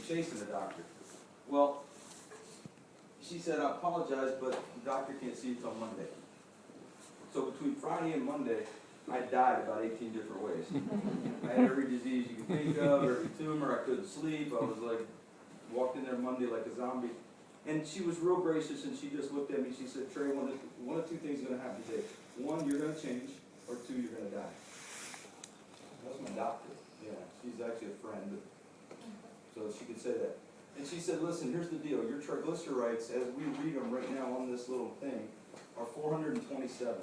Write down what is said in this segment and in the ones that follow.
chasing the doctor. Well, she said, I apologize, but the doctor can't see you till Monday. So between Friday and Monday, I died about 18 different ways. I had every disease you could think of, every tumor, I couldn't sleep, I was like, walked in there Monday like a zombie. And she was real gracious, and she just looked at me, she said, Trey, one of two things is gonna happen today. One, you're gonna change, or two, you're gonna die. That was my doctor. Yeah, she's actually a friend, but, so she could say that. And she said, listen, here's the deal, your triglycerides, as we read them right now on this little thing, are 427.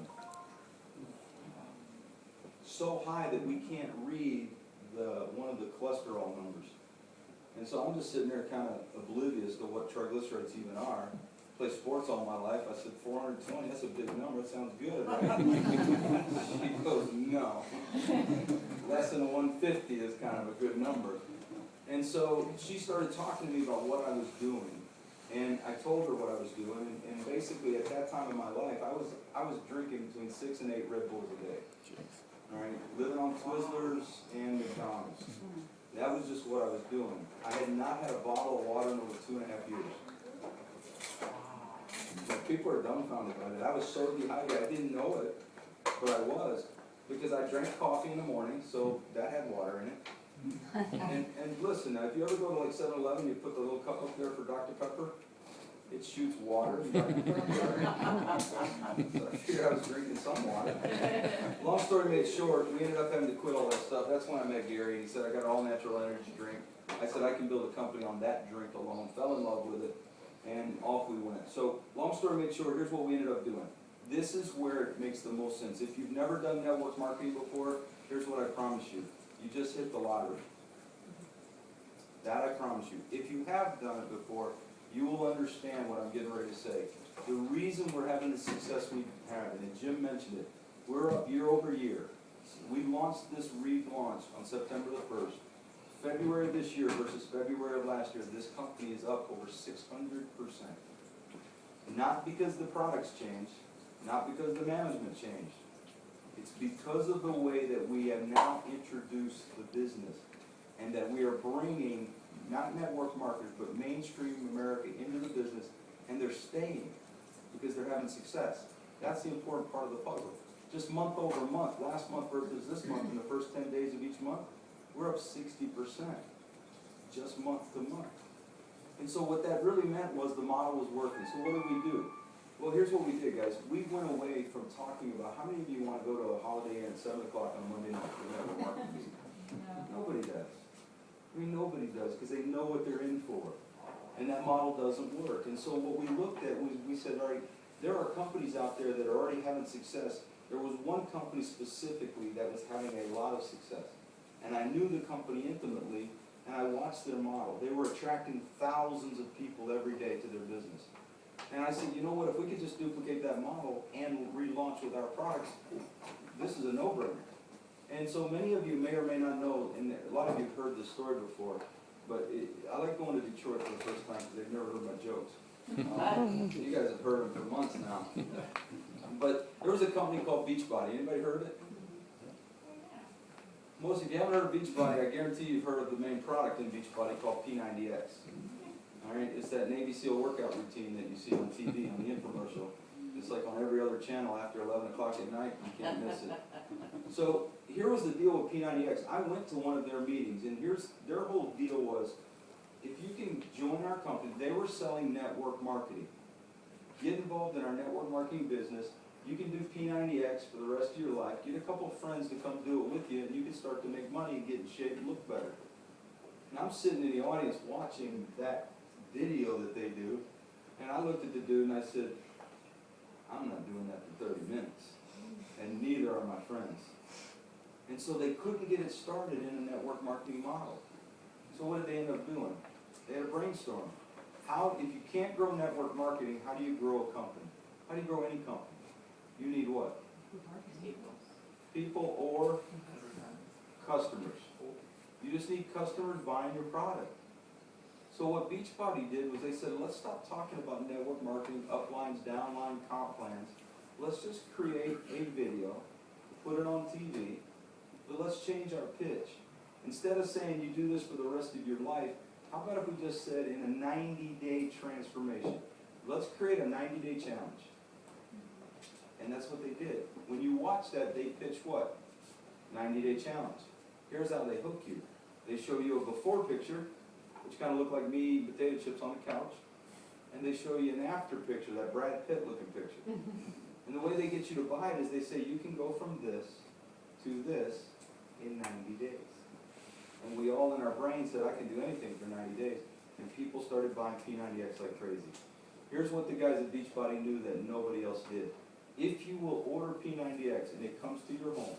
So high that we can't read one of the cholesterol numbers. And so I'm just sitting there kind of oblivious to what triglycerides even are. Played sports all my life. I said 420, that's a big number, that sounds good, right? She goes, no. Less than 150 is kind of a good number. And so she started talking to me about what I was doing. And I told her what I was doing, and basically at that time in my life, I was drinking between 6 and 8 Red Bulls a day. All right, living on Twizzlers and McDonald's. That was just what I was doing. I had not had a bottle of water in over 2.5 years. But people are dumbfounded by that. I was so dehydrated, I didn't know it, but I was, because I drank coffee in the morning, so that had water in it. And listen, now, if you ever go to like 7-Eleven, you put the little cup up there for Dr. Pepper, it shoots water. So I figured I was drinking some water. Long story made short, we ended up having to quit all that stuff. That's when I met Gary, and he said, I got an all-natural energy drink. I said, I can build a company on that drink alone. Fell in love with it, and off we went. So long story made short, here's what we ended up doing. This is where it makes the most sense. If you've never done network marketing before, here's what I promise you. You just hit the lottery. That I promise you. If you have done it before, you will understand what I'm getting ready to say. The reason we're having the success we have, and Jim mentioned it, we're up year over year. We launched this relaunch on September the 1st. February of this year versus February of last year, this company is up over 600%. Not because the products changed, not because the management changed. It's because of the way that we have now introduced the business, and that we are bringing not network marketers, but mainstream America into the business, and they're staying because they're having success. That's the important part of the puzzle. Just month over month, last month versus this month, in the first 10 days of each month, we're up 60%, just month to month. And so what that really meant was the model was working. So what did we do? Well, here's what we did, guys. We went away from talking about, how many of you want to go to a Holiday Inn at 7 o'clock on Monday night for network marketing? Nobody does. I mean, nobody does, because they know what they're in for. And that model doesn't work. And so what we looked at was, we said, all right, there are companies out there that are already having success. There was one company specifically that was having a lot of success. And I knew the company intimately, and I watched their model. They were attracting thousands of people every day to their business. And I said, you know what, if we could just duplicate that model and relaunch with our products, this is a no-brainer. And so many of you may or may not know, and a lot of you have heard this story before, but I like going to Detroit for the first time because they've never heard my jokes. You guys have heard them for months now. But there was a company called Beachbody. Anybody heard of it? Most of you haven't heard of Beachbody, I guarantee you've heard of the main product in Beachbody called P90X. All right, it's that Navy SEAL workout routine that you see on TV, on the infomercial. It's like on every other channel after 11 o'clock at night, you can't miss it. So here was the deal with P90X. I went to one of their meetings, and here's their whole deal was, if you can join our company, they were selling network marketing. Get involved in our network marketing business. You can do P90X for the rest of your life. Get a couple of friends to come do it with you, and you can start to make money and get in shape and look better. And I'm sitting in the audience watching that video that they do, and I looked at the dude and I said, I'm not doing that for 30 minutes, and neither are my friends. And so they couldn't get it started in a network marketing model. So what did they end up doing? They had a brainstorm. How, if you can't grow network marketing, how do you grow a company? How do you grow any company? You need what? People or customers. You just need customers buying your product. So what Beachbody did was they said, let's stop talking about network marketing, uplines, downline, comp plans. Let's just create a video, put it on TV, but let's change our pitch. Instead of saying you do this for the rest of your life, How about if we just said in a 90-day transformation? Let's create a 90-day challenge. And that's what they did. When you watch that, they pitch what? 90-day challenge. Here's how they hook you. They show you a before picture, which kind of looked like me eating potato chips on the couch. And they show you an after picture, that Brad Pitt looking picture. And the way they get you to buy it is they say you can go from this to this in 90 days. And we all in our brain said, I can do anything for 90 days. And people started buying P90X like crazy. Here's what the guys at Beachbody knew that nobody else did. If you will order P90X and it comes to your home,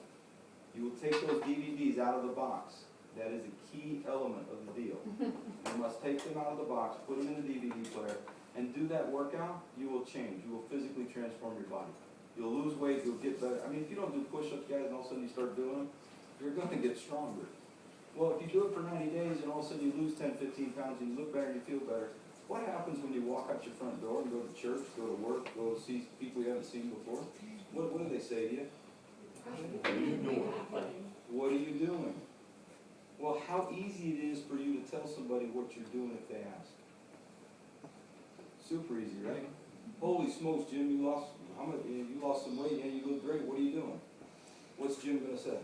you will take those DVDs out of the box. That is a key element of the deal. You must take them out of the box, put them in the DVD player, and do that workout. You will change. You will physically transform your body. You'll lose weight. You'll get better. I mean, if you don't do push-ups, guys, and all of a sudden you start doing them, you're going to get stronger. Well, if you do it for 90 days and all of a sudden you lose 10, 15 pounds and you look better and you feel better, what happens when you walk out your front door and go to church, go to work, go to see people you haven't seen before? What do they say to you? What are you doing? Well, how easy it is for you to tell somebody what you're doing if they ask. Super easy, right? Holy smokes, Jim, you lost some weight and you look great. What are you doing? What's Jim going to say?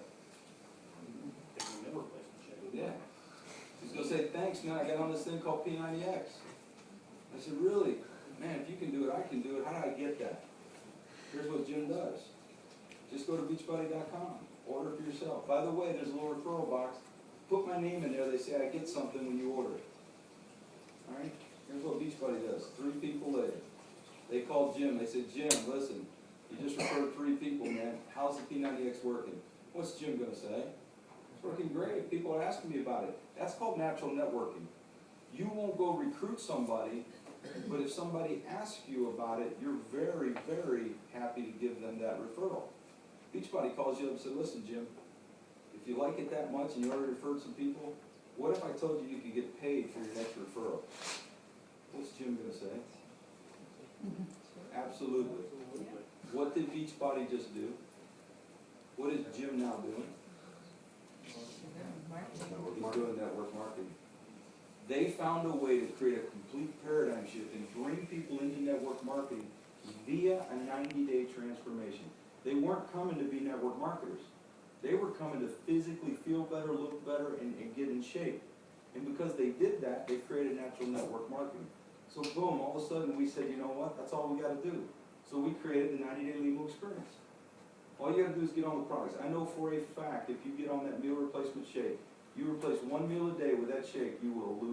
Yeah. He's going to say, thanks, man, I got on this thing called P90X. I said, really? Man, if you can do it, I can do it. How do I get that? Here's what Jim does. Just go to beachbody.com. Order for yourself. By the way, there's a little referral box. Put my name in there. They say I get something when you order it. All right? Here's what Beachbody does. 3 people later. They called Jim. They said, Jim, listen, you just referred 3 people, man. How's the P90X working? What's Jim going to say? It's working great. People are asking me about it. That's called natural networking. You won't go recruit somebody, but if somebody asks you about it, you're very, very happy to give them that referral. Beachbody calls you up and says, listen, Jim, if you like it that much and you already referred some people, what if I told you you could get paid for your next referral? What's Jim going to say? Absolutely. What did Beachbody just do? What is Jim now doing? He's doing network marketing. They found a way to create a complete paradigm shift and bring people into network marketing via a 90-day transformation. They weren't coming to be network marketers. They were coming to physically feel better, look better, and get in shape. And because they did that, they created natural network marketing. So boom, all of a sudden we said, you know what, that's all we got to do. So we created the 90-day Limu experience. All you got to do is get on the products. I know for a fact, if you get on that meal replacement shake, you replace 1 meal a day with that shake, you will lose